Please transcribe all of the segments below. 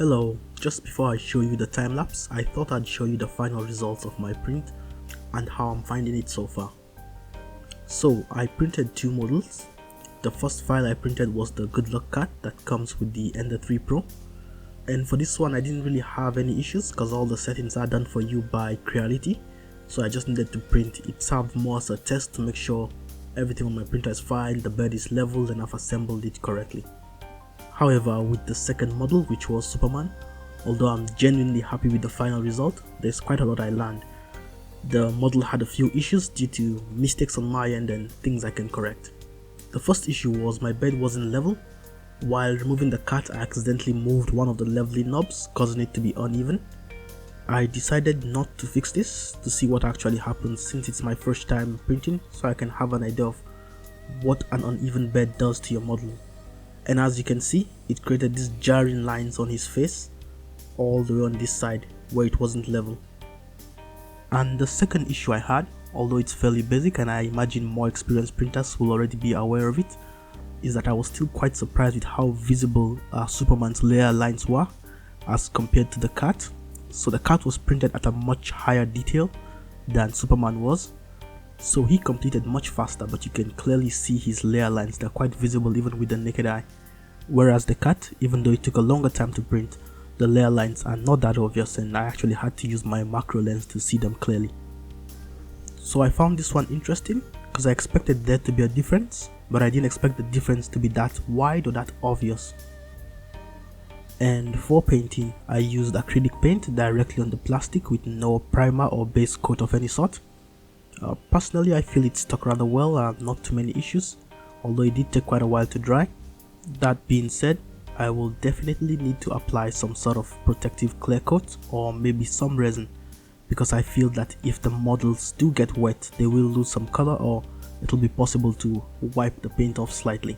Hello, just before I show you the time lapse, I thought I'd show you the final results of my print and how I'm finding it so far. So I printed two models. The first file I printed was the good luck card that comes with the Ender 3 Pro, and for this one I didn't really have any issues because all the settings are done for you by Creality, so I just needed to print. It served more as a test to make sure everything on my printer is fine, the bed is leveled, and I've assembled it correctly. However, with the second model, which was Superman, although I'm genuinely happy with the final result, there's quite a lot I learned. The model had a few issues due to mistakes on my end and things I can correct. The first issue was my bed wasn't level. While removing the cat, I accidentally moved one of the leveling knobs, causing it to be uneven. I decided not to fix this to see what actually happens, since it's my first time printing, so I can have an idea of what an uneven bed does to your model. And as you can see, it created these jarring lines on his face all the way on this side where it wasn't level. And the second issue I had, although it's fairly basic and I imagine more experienced printers will already be aware of it, is that I was still quite surprised with how visible Superman's layer lines were as compared to the cat. So the cat was printed at a much higher detail than Superman was, so he completed much faster, but you can clearly see his layer lines. They're quite visible even with the naked eye, whereas the cat, even though it took a longer time to print, the layer lines are not that obvious, and I actually had to use my macro lens to see them clearly. So I found this one interesting because I expected there to be a difference, but I didn't expect the difference to be that wide or that obvious. And for painting, I used acrylic paint directly on the plastic with no primer or base coat of any sort. Personally, I feel it stuck rather well, not too many issues, although it did take quite a while to dry. That being said, I will definitely need to apply some sort of protective clear coat or maybe some resin, because I feel that if the models do get wet, they will lose some color, or it will be possible to wipe the paint off slightly.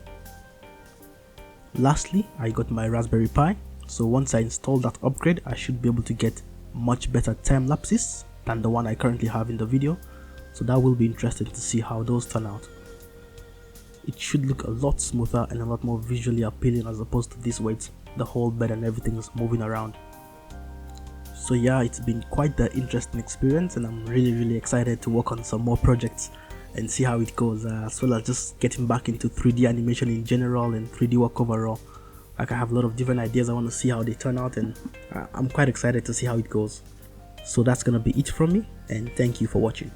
Lastly, I got my Raspberry Pi, so once I install that upgrade, I should be able to get much better time lapses than the one I currently have in the video, so that will be interesting to see how those turn out. It should look a lot smoother and a lot more visually appealing as opposed to this where the whole bed and everything is moving around. So yeah, it's been quite the interesting experience, and I'm really excited to work on some more projects and see how it goes, as well as just getting back into 3D animation in general and 3D work overall. Like, I have a lot of different ideas. I want to see how they turn out, and I'm quite excited to see how it goes. So that's gonna be it from me, and thank you for watching.